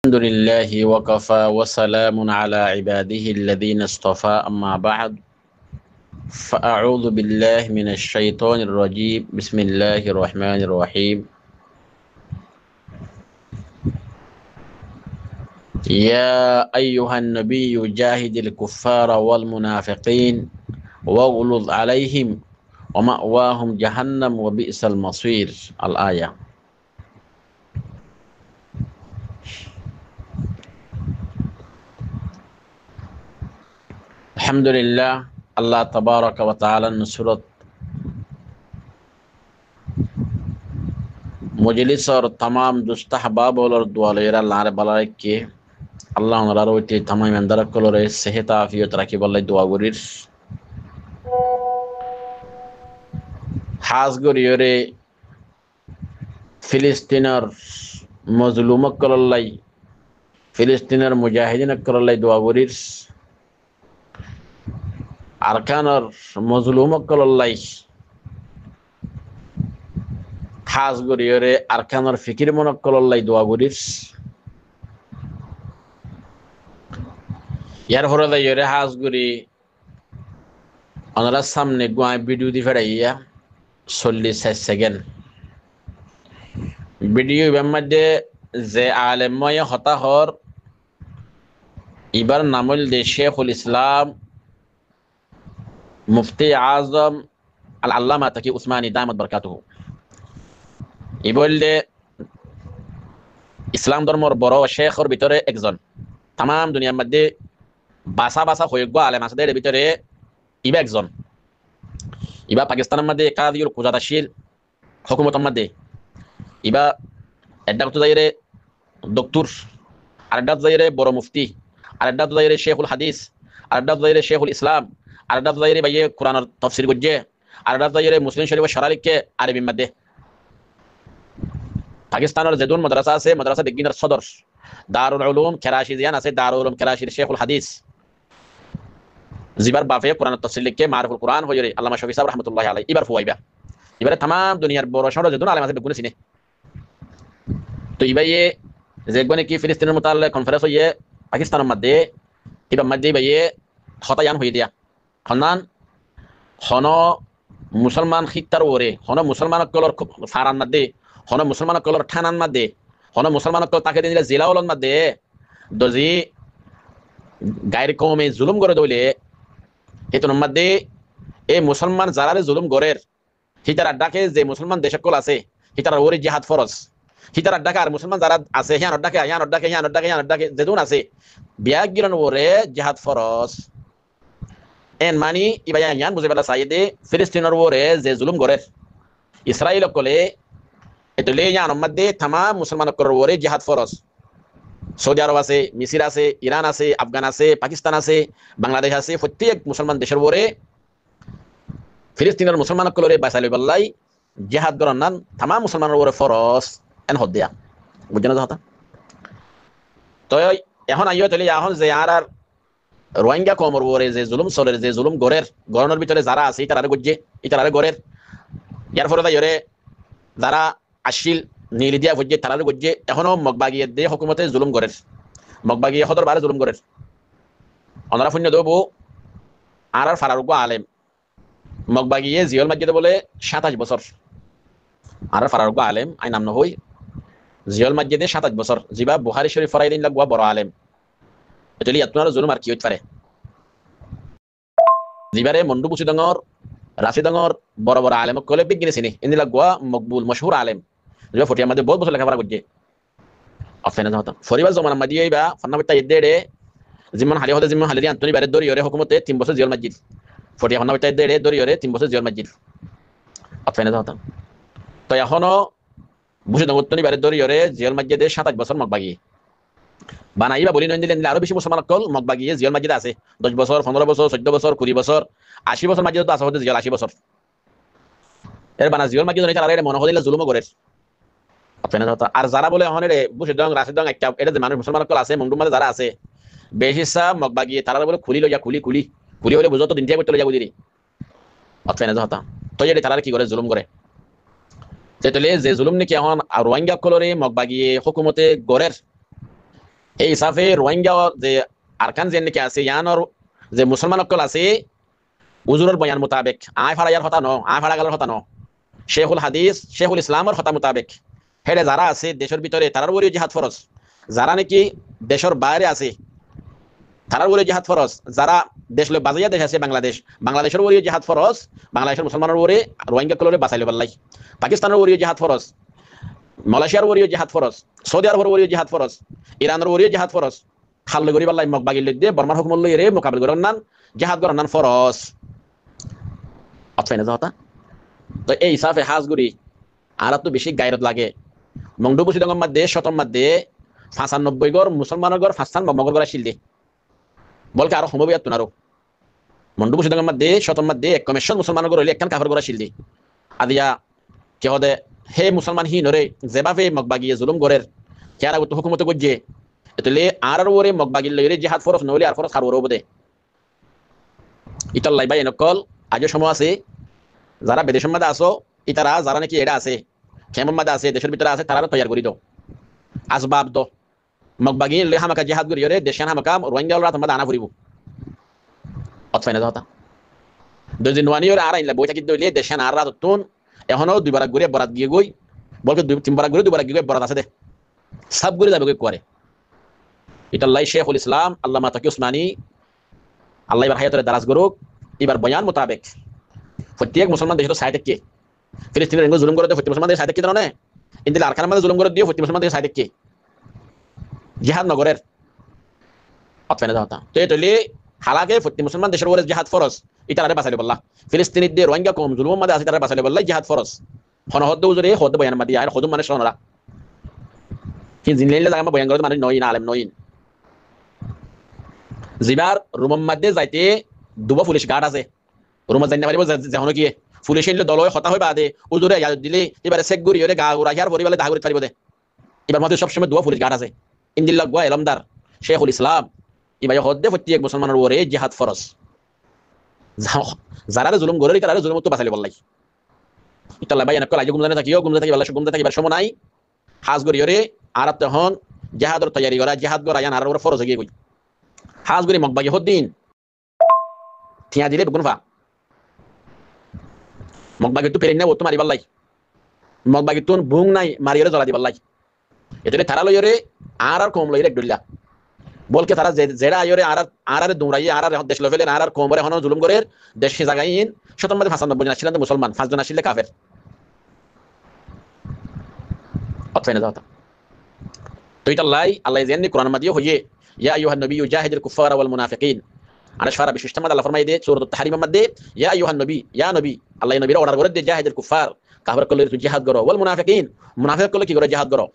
الحمد لله وكفى وسلام على عباده الذين اصطفى أما بعد فأعوذ بالله من الشيطان الرجيم بسم الله الرحمن الرحيم يا أيها النبي جاهد الكفار والمنافقين واغلظ عليهم ومأواهم جهنم وبئس المصير الآية. আলহামদুলিল্লাহ, আল্লাহ তাবারাক ওয়া তাআলা নুসরত মজলিসর तमाम দুস্তাহবাব ওলর দুয়ালেরা লার বালাইকে আল্লাহ ওনার ওইতে तमाम ইমানদার কলরে সেহত আফিয়ত রাখি বল্লাই দোয়া করির হাজ গরিয়রে ফিলিস্তিনের মজলুমক কললাই ফিলিস্তিনের মুজাহিদিনক কললাই দোয়া করির আরকানর মজলুমক কলল্লাই খাস গরিয়রে আরকানর ফিকির মনক কলল্লাই দোয়া করিস ইয়ার হরদা ইয়রে হাজ গরি ওনারা সামনে গুয়ায় ভিডিও দি ফেরাইয়া 40 সেকেন্ড ভিডিও মধ্যে যে আলেময় হতাহর ইবার নামল দে শেখুল ইসলাম মুফতি আজম আল আল্লামা তাকি উসমানী দামাত বরকাতুহু ই বললে ইসলাম ধর্মর বড় শেখর ভিতরে একজন তাম দুনিয়ার মধ্যে বাসা বাসা হয়ে গো আলেম আসাদের ভিতরে ইবা একজন ইবা পাকিস্তানের মধ্যে একাদিউল কুজাদাশীল হুকুমতের মধ্যে ইবা এডা তো যাইরে ডক্টর আরেডা যাইরে বড় মুফতি আরেডা যাইরে শেখুল হাদিস আরেডা যাইরে শেখুল ইসলাম আরেডা যাইরে বাইয়ে কোরআনের তাফসীর গজ্জে আরেডা যাইরে মুসলিম শরীফের শরহ লিখে আরবি মধ্যে পাকিস্তানের যেদুন মাদ্রাসা আছে মাদ্রাসা বিজ্ঞানের সদর দারুল উলুম কেরাশি জিয়ান আছে দারুল উলুম কেরাশির শেখুল হাদিস জিবার বাফে কোরআনের তাফসীর লিখে মারফুল কোরআন হইরে আল্লামা শফি সাহেব রাহমাতুল্লাহ আলাইহি ইবার ফুয়াইবা এবারে तमाम দুনিয়ার বড় শহর যেদুন আলেম আছে বেগুনে চিনে তো ইবাইয়ে যেগনে কি ফিলিস্তিনের মুতাল্লিক কনফারেন্স হইয়ে পাকিস্তানের মধ্যে ইবার মধ্যে ইবাইয়ে হতায়ান হই দিয়া হনান হন মুসলমান খিত্তার ওরে হন মুসলমান কলর ফারান মধ্যে হন মুসলমান কলর ঠানান মধ্যে হন মুসলমান কল তাকে দিলে জিলাউলন মধ্যে দজি গায়ের কমে জুলুম করে দইলে হেতন মধ্যে এই মুসলমান যারারে জুলুম গরের হিতার আড্ডাকে যে মুসলমান দেশকল আছে হিতার ওরে জিহাদ ফরজ হিতার আড্ডাকে আর মুসলমান যারা আছে হিয়ান আড্ডাকে যেদুন আছে বিয়াক গিরন ওরে জিহাদ ফরজ এন মানি ইবায়া ইয়ান বুঝে বেলা সাইদে ফিলিস্তিনের ওরে যে জুলুম গরের ইসরায়েল কলে এতলে ইয়ান মধ্যে तमाम মুসলমান কর ওরে জিহাদ ফরজ সৌদি আরব আছে মিসর আছে ইরান আছে আফগান আছে পাকিস্তান আছে বাংলাদেশ আছে প্রত্যেক মুসলমান দেশের ওরে ফিলিস্তিনের মুসলমান কলরে বাসাইলে বল্লাই জিহাদ গরন নান तमाम মুসলমানের ওরে ফরজ এন হদিয়া বুঝছেন না কথা তো এখন আইও তলে এখন যে আর রোহিঙ্গা কমর ওরে যে জুলুম সরের যে জুলুম গরের গরনের ভিতরে যারা আছে তারারে গজ্জে তারারে গরের ইয়ার ফলে ইরে যারা আশিল নীলি দিয়া গজ্জে তারারে গজ্জে এখনো মগবাগিয়ে দে হুকুমতে জুলুম গরের মগবাগিয়ে হদর বারে জুলুম গরের অনারা ফুন্য দেবো আর ফারারুক আলেম মগবাগিয়ে জিয়ল মাজিদে বলে 27 বছর আর ফারারুক আলেম আই নাম নহই জিয়ল মাজিদে 27 বছর জিবা বুখারী শরীফ ফরাই দিন লাগবা বড় আলেম এতলি আপনারা জুলুম আর কি হইতে পারে জিবারে মন্ডু বুচি ডাঙর রাশি ডাঙর বড় বড় আলেম কলে বিজ্ঞানী চিনি ইনি লাগবা মকবুল মশহুর আলেম জিবা ফটিয়া মধ্যে বহুত বছর লেখাপড়া করছে অফেনা যাওয়া ফরিবার জমান মাদিয়ে বা ফান্নাবিতা ইদ্দেরে জিম্মান হালি হতে জিম্মান হালি আন্তনি বারে দরি ওরে হুকুমতে 3 বছর জিয়ল মাজিদ ফটিয়া ফান্নাবিতা ইদ্দেরে দরি ওরে 3 বছর জিয়ল মাজিদ অফেনা যাওয়া তো এখনো বুঝে ডাঙরতনি বারে দরি ওরে জিয়ল মাজিদে 27 বছর মগবাগি বানাইবা বলি নয় দিলেন আরো বেশি মুসলমান কল মগবাগিয়ে জিয়ল মাজিদ আছে 10 বছর 15 বছর 14 বছর 20 বছর 80 বছর মাজিদ তো আছে হতে জিয়ল 80 বছর এর বানা জিয়ল মাজিদ নয় তারা মনে হদিলা জুলুম করে আপনি না আর যারা বলে এখন রে বুঝে দং রাশি দং একটা এটা যে মানুষ মুসলমান কল আছে মন্ডুম মাঝে যারা আছে বেশি সব মগবাগিয়ে তারা বলে খুলি লইয়া খুলি হলে বুঝো তো দিন থেকে করতে লইয়া বুঝিরি আপনি না হতা তো এটা তারা কি করে জুলুম করে যেতলে যে জুলুম নাকি এখন রোহিঙ্গা কলরে মগবাগিয়ে হুকুমতে গরের এই হিসাবে রোহিঙ্গা যে আরকান যে নাকি আছে ইয়ানোর যে মুসলমান অকল আছে উজুরের বয়ান মোতাবেক আয় ফাড়াইয়ার কথা ন আয় ফাড়া গেলার কথা ন শেখুল হাদিস শেখুল ইসলামের কথা মোতাবেক হেডে যারা আছে দেশের ভিতরে তারার উপরে জিহাদ ফরজ, যারা নাকি দেশের বাইরে আছে তারার উপরে জিহাদ ফরজ, যারা দেশ লোক বাজাইয়া দেশ আছে বাংলাদেশ, বাংলাদেশের উপরে জিহাদ ফরজ, বাংলাদেশের মুসলমানের উপরে রোহিঙ্গা কলরে বাঁচাইলে পারলাই, পাকিস্তানের উপরে জিহাদ ফরজ, মালয়েশিয়ার উপরে জিহাদ ফরজ, সৌদি আরবের উপরে জিহাদ ফরজ, ইরানের উপরে জিহাদ ফরজ, খাল্লে গরি পাল্লাই মগ বাগিল দিয়ে বর্মার হুকুম লইরে মোকাবিল করার নান জিহাদ করার নান ফরজ অতফাই না হতা। তো এই হিসাবে হাজগুড়ি আর তো বেশি গায়রত লাগে মংডুবুসি দঙ্গম মধ্যে শতম মধ্যে 95 গড় মুসলমানের গড় 5 মগর গড়া শিল দে বলকে আরো সম্ভব আরো মন্ডুবুসি দঙ্গম মধ্যে শতম মধ্যে এক কমিশন মুসলমানের গড় হইলে একখান কাফের গড়া শিল দে আদিয়া কে হদে হে মুসলমান হি নরে যেভাবে মগবাগিয়ে জুলুম গড়ের কেয়ারা তো হুকুমতে গজ্জে এতলে আর ওরে মগবাগিল লইরে জিহাদ ফরজ নইলে আর ফরজ খারো রবদে ইতাল্লাই ভাই নকল আজও সময় আছে যারা বিদেশের মধ্যে আসো ইতারা যারা নাকি এটা আছে কেমন মধ্যে আছে দেশের ভিতরে আছে তারা তৈরি করি দাও আসবাব দো মগবাগি লে হামাকা জিহাদ করি রে দেশান হামাকা রোহিঙ্গা তোমাদের আনা ফুরিব অতফাই না হতা দুই নোয়ানি ওর আর আইলা বই থাকি দইলে দেশান আর রাত তুন এখনো দুইবার ঘুরে বরাত গিয়ে গই বলকে তিনবার ঘুরে দুবার গিয়ে বরাত আছে দে সব ঘুরে যাবে করে ইতাল্লাই শেখুল ইসলাম আল্লামা তাকি উসমানী আল্লাহ এবার হায়াতের দারাজ গরুক এবার বয়ান মোতাবেক প্রত্যেক মুসলমান দেশের সাইডে কে ফিলিস্তিনের এঙ্গো জুলুম করে প্রত্যেক মুসলমানদের সাইডে কি জানো না ইন্দিল আরখানের মধ্যে জুলুম করে দিয়ে প্রত্যেক মুসলমানদের সাইডে কে জিহাদ নগরের অতফাই না হতা তো এতলে হালাকে প্রত্যেক মুসলমান দেশের উপরে জিহাদ ফরজ ইতারে বাঁচাইলে বললা ফিলিস্তিনির দিয়ে রোহিঙ্গা কম জুলুমের মধ্যে আছে তারা বাঁচাইলে বললা জিহাদ ফরজ হনহদ্দ উজরে হদ বয়ান মাদি আর হদম মানে শোনরা কি জিনলে জায়গা বয়ান করে মানে নইন আলেম নইন জিবার রুমের মধ্যে যাইতে দুবো পুলিশ গার্ড আছে রুমত জানি না পারিব যখন কি পুলিশ এলে দল হতা হয়ে বাদে উজুরে দিলে এবারে চেক গুড়ি হয়ে গা উড়া হিয়ার পরিবারে দা করে পারিব দে এবার মধ্যে সবসময় দুয়া পুলিশ গার্ড আছে ইন্দিল্লা গুয়া এলমদার শেখুল ইসলাম এবার হদ্দে প্রত্যেক মুসলমানের উপরে জিহাদ ফরজ যারা জুলুম গড়ে তারা জুলুম তো বাঁচাইলে বললাই ইতাল্লা ভাই এনক লাগে গুমজানে থাকিও গুমজা থাকি বললা গুমজা থাকি এবার সময় নাই হাজ গড়ি হরে আর তখন জিহাদর তৈয়ারি করা জিহাদ গড়া ইয়ান আর উপরে ফরজ গিয়ে গই হাজ গড়ি মগবাগি হদ্দিন থিয়া দিলে বেগুন ফা মগবাগি তো পেরেন না ও তো মারি পাল্লাই মগবাগি তুন বুং নাই মারিয়ে জ্বলা দি পাল্লাই এতে তারা লইরে আর কম লইরে একডুল্লা বলকে তারা জেরা আইরে আর দৌড়াইয়ে আর দেশ লফেলে আর কমরে হন জুলুম করে দেশ জায়গায় শতম মধ্যে 95 জন আসছিলেন মুসলমান 5 জন আসলে কাফের অতফাই না যাওয়া তো এটা আল্লাহ জানি কোরআন মাদিও হইয়ে ইয়া আইয়ুহান নবী জাহিদুল কুফার ওয়াল মুনাফিকিন আনা শারা বিশিষ্ট মাদ আল্লাহ ফরমাই দে সূরাতুত তাহরিমের মধ্যে ইয়া আইয়ুহান নবী ইয়া নবী আল্লাহ নবীর অর্ডার করে দে জাহিদুল কুফার কাফের কলে তুই জিহাদ করো ওয়াল মুনাফিকিন মুনাফিক কলে কি করে জিহাদ করো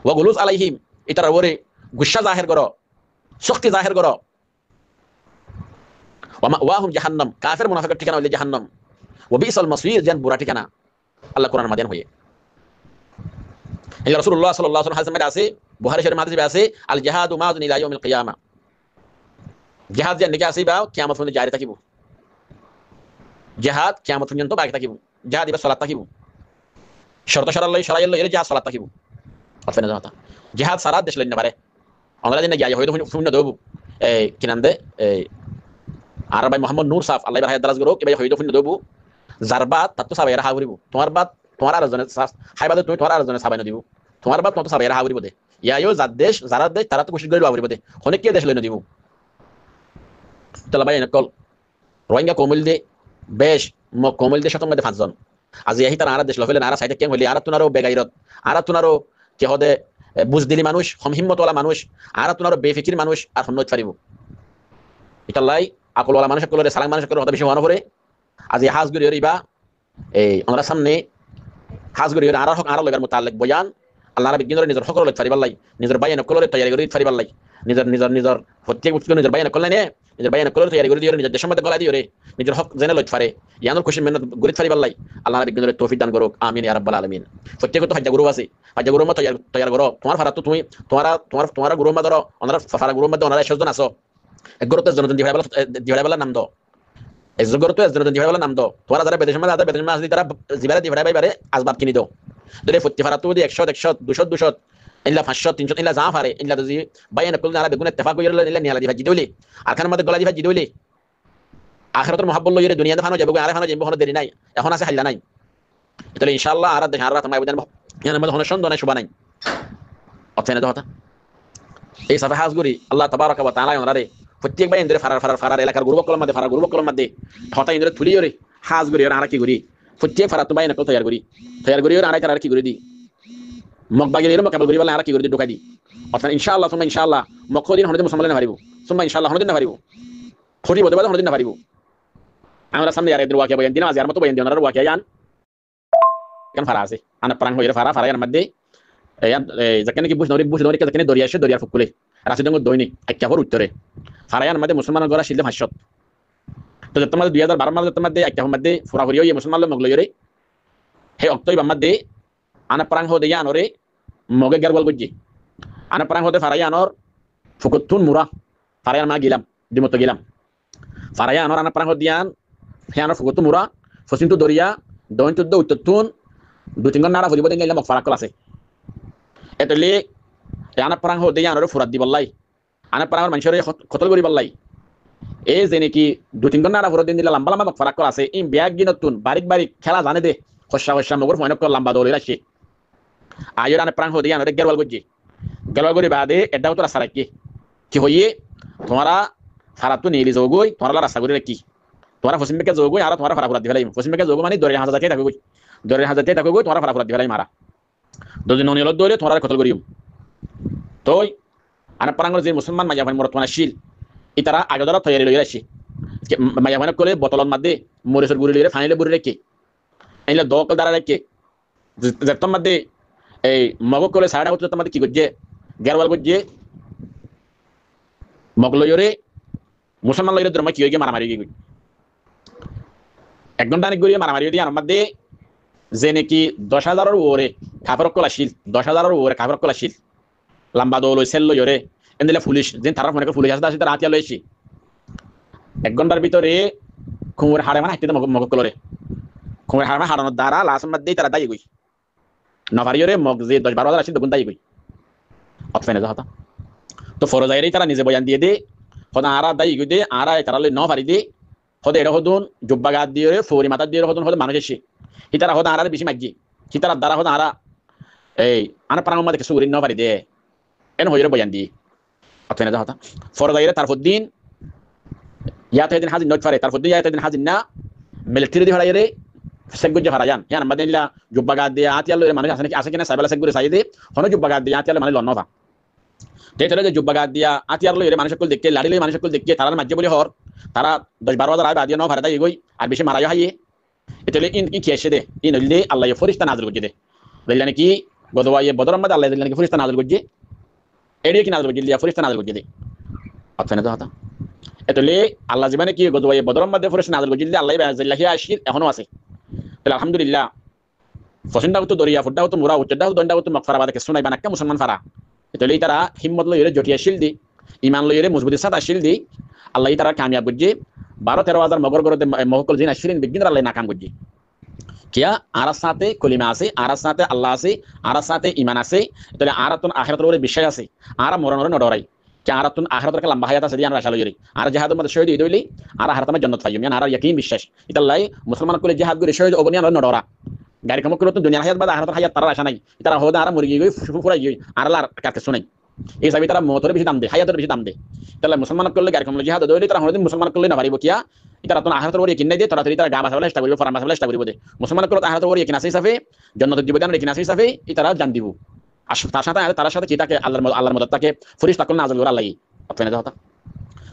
ওয়া গুলুজ আলাইহিম এটার ওরে গুসা জাহির করো শক্তি জাহির করো ওয়া মাওয়াহুম জাহান্নাম কাফের মুনাফিকের ঠিকানা হইলে জাহান্নাম ওয়া বিসাল মাসীর জান বুরা ঠিকানা আল্লাহ কোরআন মাদেন হইয়ে এই রাসূলুল্লাহ সাল্লাল্লাহু আলাইহি ওয়াসাল্লাম আছে বুখারী শরীফের মধ্যে আছে আল জিহাদু মাউযুন ইলা ইয়াউমিল কিয়ামা জিহাদ যে নাকি আসিবা কিয়ামত পর্যন্ত জারি থাকিব জিহাদ কিয়ামত পর্যন্ত বাকি থাকিব জিহাদ ইবা সালাত থাকিব শর্ত শরাল্লাই শরাইল্লাই এর জিহাদ সালাত থাকিব আপনি জানাতা জিহাদ সালাত দেশ লইন পারে আমরা দিন গিয়া হয়তো শূন্য দেব এই কি নাম দে এই আর ভাই মোহাম্মদ নূর সাফ আল্লাহ হায়াত দারাজ গরো এবাই হয়তো শূন্য দেব যার বাদ তাত তো সাবাইরা হাবরিব তোমার বাদ তোমার আর জনে হাইবাদে তুমি তোমার আর জনে সাবাই না দিব তোমার বাদ তোমার তো সাবাইরা হাবরিব দে ইয়ায়ো জাদ দেশ যারা দেশ তারা তো কুশিশ গরিব হাবরিব দে অনেক কে দেশ লইন দিব তাহলে ভাই নকল রোহিঙ্গা কমিল দে বেশ কমিল দে শতম মধ্যে 5 জন আজি আহি তারা আর দেশ লফেলে আর সাইডে কেন হইলে আর তুনারও বেগাইরত আর তুনারও কে হদে বুঝদিলি মানুষ হিম্মতওয়ালা মানুষ আর তুনারও বেফিকির মানুষ আর হন্নত পারিব ইতাল্লাই আকলওয়ালা মানুষ কলরে সালাম মানুষ কলরে হতে বেশি মনে পড়ে আজি হাজগুরি হইবা এই আমরা সামনে হাজগুরি আর হক আর লগার মুতাল্লিক বয়ান আল্লাহর বিজ্ঞানের নিজের হক লইতে পারিবাল্লাই নিজের বায়ান কলরে তৈরি করে দিতে পারিবাল্লাই নিজের নিজের নিজের প্রত্যেক উচ্চ নিজের বায়ান করলে নে নিজের বায়ান কলরে তৈরি করে দিও নিজের দেশের মধ্যে গলা দিও রে নিজের হক জেনে লইতে পারে ইয়ানোর খুশি মেহনত গরিত পারিবাল্লাই আল্লাহর বিজ্ঞানের তৌফিক দান করুক আমিন ইয়া রাব্বাল আলামিন প্রত্যেক তো হজ্জা গুরু আছে হজ্জা গুরু মত তৈরি করো তোমার ফারা তো তুমি তোমার গুরু মত ধরো ওনার ফারা গুরু মত ওনারা 100 জন আছো এক গুরুতে জনজন দিহাইবালা নাম দাও এই জগরতে জনজন দিহাইবালা নাম দাও তোমরা যারা বিদেশের মধ্যে তারা জিবারে দিহাইবারে আসবাব কিনি দাও যদি প্রত্যেক ফারা তো 100 200 200 ইল্লা 500 300 ইল্লা যা পারে ইল্লা যদি বাইনা কুল না বেগুন ইত্তেফাক কইরা ইল্লা নিয়ালা দি ভাজি দইলে আর খানের মধ্যে গলা দি ভাজি দইলে আখিরাতের মহাব্বত লইরে দুনিয়াতে ফানো যাবে আর ফানো যাবে হনো দেরি নাই এখন আছে হাইলা নাই তাহলে ইনশাআল্লাহ আর দেখেন আর রাত মাই বুঝান ইয়ার মধ্যে হনো সন্দেহ নাই শুবা নাই অথেনে তো হতা এই সাফা হাজগুরি আল্লাহ তাবারাকা ওয়া তাআলা ওনারে প্রত্যেক ভাই ইন্দ্রে ফারার এলাকার গ্রুপ কলম মধ্যে ফারার গ্রুপ কলম মধ্যে হতা ইন্দ্রে থুলি ওরে হাজগুরি আর কি করি প্রত্যেক ফারাত তো বাইনা কল তৈয়ার করি ওরে আর কি করি দি মকবাগির এর মকাবল করি বলে আর কি করি দি ঢোকা দি অথেনে ইনশাআল্লাহ সুমা ইনশাআল্লাহ মকদিন হনদিন মুসলমান না পারিব সুমা ইনশাআল্লাহ হনদিন না পারিব ফরি বদে বাদ হনদিন না পারিব আমরা সামনে আর এদের ওয়াকিয়া বয়ান দিন আজ আর মতো বয়ান দিন ওনার ওয়াকিয়া জান কেন ফারা আছে আনা প্রাণ হইরে ফারা এর মধ্যে যেখানে কি বুঝ নরি যেখানে দরিয়া আসে দরিয়ার ফুকুলে রাশিদঙ্গ দৈনিক একটা পর উত্তরে ফারায়ার মধ্যে মুসলমান গড়া শিলদে ভাষ্যত তো যত মধ্যে 2012 মাসের মধ্যে একটা মধ্যে ফুরা ফুরিও এই মুসলমান মগল ইরে হে অক্টোই মধ্যে আনা প্রাণ হো দেয়া আনরে মগে গারবল গজ্জি আনা প্রাণ হতে ফারায়া আনর ফুকুতুন মুরা ফারায়ার মা গিলাম দিমতো গিলাম ফারায়া আনর আনা প্রাণ হো দিয়ান হে আনর ফুকুতু মুরা ফসিন্তু দরিয়া দৈনতুদ উত্ততুন দু তিন নারা ফুরিব দেন গেলাম ফারাকল আছে এতলে আনা প্রাণ হো দেয়া আনর ফুরাত দি বল্লাই আনা প্রাণ মানুষের কতল করি বল্লাই এই যে নাকি দু তিন নারা ফুরত দিন দিলা লম্বা লম্বা ফারাকল আছে এই ব্যাগ গিনতুন বারিক খেলা জানে দে খসা মগর ফয়নক লম্বা দৌড়ে রাখি আয়র আনা প্রাণ হো দেয়া আনর গেরওয়াল গরি বাদে এটাও তো রাস্তা রাখি কি হইয়ে তোমারা ফারাত নিয়ে যাওগই তোমারা রাস্তা করে রাখি তোমারা পশ্চিম বেকে যাওগই আর তোমারা ফারা ফুরাত দিলাই পশ্চিম বেকে যাওগো মানে দরের হাজাতে থাকোগই তোমারা ফারা ফুরাত দিলাই মারা দুদিন নিল দৌড়ে তোমারা কতল করিম তোই আনা প্রাঙ্গর যে মুসলমান মাইয়া ভাই মরতমানা শিল ইতারা আগে ধরা তৈরি লই রাখি মাইয়া ভাই কলে বোতলর মধ্যে মরিচের গুড়ি লইরে ফাইলে বুড়ি রেখে এইলে দকল দ্বারা রেখে যেতম মধ্যে এই মগ কলে সাড়া হচ্ছে তোমাদের কি করছে গেরওয়াল করছে মগ লইরে মুসলমান লইরে ধর্ম কি হয়ে গিয়ে মারামারি গিয়ে এক ঘন্টা অনেক গড়িয়ে মারামারি দিয়ে আমার মধ্যে যে নাকি 10,000-এর ওরে কাফেরক কলাশিল 10,000-এর ওরে কাফেরক কলাশিল লম্বা দৌল সেল লইরে এন্দিলে পুলিশ যে তারা মনে করে পুলিশ আসে তারা হাতিয়া লইছি এক ঘন্টার ভিতরে কুমুর হাড়ে মানে হাইতে মগ কলরে কুমুর হাড়ে হারানোর দ্বারা লাশ মধ্যে তারা দায়ী গই নভারিয়রে মগ যে 10-12 হাজার আসিল তখন দায়ী গই অতফেনে যাহতা তো ফরজাইরে তারা নিজে বয়ান দিয়ে দে হদা আরা দায়ী গই দে আরা তারা লই নভারি দে হদে এটা হদুন জুব্বা গাদ দিয়ে ফৌরি মাথা দিয়ে হদুন হদে মানুষ এসে হিতারা হদা আরা বেশি মাগি হিতারা দ্বারা হদা আরা এই আনা প্রাণ মধ্যে কিছু করি নভারি দে এন হইরে বয়ান দি অতফেনে যাহতা ফরজাইরে তারফুদ্দিন ইয়াতে দিন হাজির নট ফারে তারফুদ্দিন ইয়াতে দিন হাজির না মিলিটারি দি হারাইরে সেগুজ হারায়ান ইয়ান মাদিনলা জুব্বা গাদ দিয়ে আতিয়ালে মানুষ আছে কিনা সাইবালা সেগুরে সাইদে হনো জুব্বা গাদ দিয়ে আতিয়ালে মানে লন্নভা তেতরে যে জুব্বা গাদ দিয়া আতিয়ার লইরে মানুষ সকল দেখকে লাড়িলে মানুষ সকল দেখকে তারা মাঝে বলি হর তারা 10-12 হাজার আয় ন ভারতা এগোই আর বেশি মারায় হাইয়ে এতলে ইন কি খেসে দে ইন হইলে আল্লাহ ফরিস্তা নাযিল করছে দে বললেন কি গদওয়ায়ে বদর মধ্যে আল্লাহ দিলেন কি ফরিস্তা নাযিল করছে এড়িয়ে কি নাযিল করছে দিয়া ফরিস্তা নাযিল করছে দে আচ্ছা না তো হতা এতলে আল্লাহ জীবনে কি গদওয়ায়ে বদর মধ্যে ফরিস্তা নাযিল করছে আল্লাহ বাজাল্লাহি আশির এখনো আছে তাহলে আলহামদুলিল্লাহ ফসিনদাও তো দরিয়া ফুডাও তো মুরা উচ্চদাও দন্ডাও তো মকফারা বাদে সুনাই বানাক্কা মুসলমান ফারা এতলে তারা হিম্মত লইরে জটিয়া শিল দি ইমান লইরে মজবুতি সাদা শিল দি আল্লাহ তারা কামিয়াব করছে 12-13 হাজার মগর গরতে মহকল জিনা শিরিন বিগিন আল্লাহ নাকাম করছে কিয়া আরার সাথে কলিমা আছে আরার সাথে আল্লাহ আছে আরার সাথে ইমান আছে তাহলে আরাতুন আখিরাতের উপরে বিশ্বাস আছে আরা মরণরে নডরাই কি আরাতুন আখিরাতের লম্বা হায়াত আছে দিয়ান রাশাল ইরি আর জিহাদের মধ্যে শহীদ হইলি আর আখিরাতে জান্নাত পাইম ইয়ান আর ইয়াকিন বিশ্বাস ইতাল্লাহ মুসলমান কলে জিহাদ করে শহীদ অবনিয়ান নডরা গাড়ি কাম করে তো দুনিয়ার হায়াত বাদ আখিরাতের হায়াত তারা আশা নাই তারা হোদা আর মুরগি গই ফুফুরাই গই আর আল্লাহর কাছে শুনাই এই সাবি তারা মতরে বেশি দাম দে হায়াতের বেশি দাম দে তাহলে মুসলমান করলে গাড়ি কাম জিহাদ দইলে তারা হদিন মুসলমান করলে না পারিব কিয়া ইতারা তো আখিরাতের উপরে কিনে দিয়ে তারা গা বাসাবলা চেষ্টা করিব ফরাম বাসাবলা চেষ্টা করিব দে মুসলমান করলে আখিরাতের উপরে কিনা হিসাবে জান্নাতের জীবদান কিনা হিসাবে ইতারা জান দিব আর তার সাথে তার সাথে কি তাকে আল্লাহর মদদ তাকে ফরিস্তা করলে নাযিল করে আল্লাহ আপনি না হতা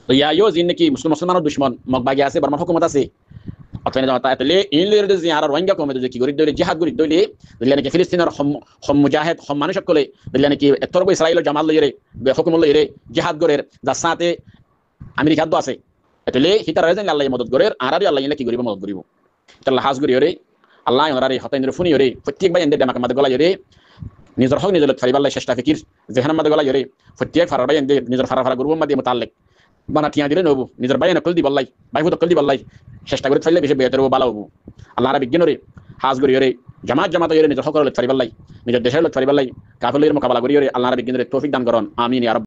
তো ইয়া ইউ জিন কি মুসলমানের দুশমন মগবাগি আছে বর্মা হুকুমত আছে আপনি না হতা তাহলে ইনলের যে আর রোহিঙ্গা কমে যে কি গরি দইলে জিহাদ গরি দইলে দিলেন কি ফিলিস্তিনের হম মুজাহিদ হম মানুষ সকলে দিলেন কি এতরব ইসরাইল জামাল লইরে হুকুম লইরে জিহাদ গরের যার সাথে আমেরিকা দো আছে তাহলে হিতার রাজন আল্লাহ মদদ করে আর আল্লাহ কি গরিব মদদ করিব তাহলে হাজ গরি রে আল্লাহ ওনারে হতাইন্দ্র ফুনি রে প্রত্যেক ভাই এন্ডে আমাকে মদদ গলা রে নিজের হক নিজের ফারিবাল্লাহ চেষ্টা ফিকির যেখানে মদদ গলা রে প্রত্যেক ফারার ভাই এন্ডে নিজের ফারা গ্রুপ মধ্যে মুতাল্লিক বানা টিয়া দিলে নবু নিজের ভাই নকল দি বল্লাই ভাই ফুত কল দি বল্লাই চেষ্টা করে ফাইলে বেশি বেহতর ভালো হবো আল্লাহর বিজ্ঞান রে হাজ গরি রে জামাত জামাত হইরে নিজের সকল লোক ফারিবার লাই নিজের দেশের লোক ফারিবার লাই কাফেলের মোকাবেলা করি আল্লাহ রাব্বি কিন্তু তৌফিক দান করুন আমিন ইয়া রাব্ব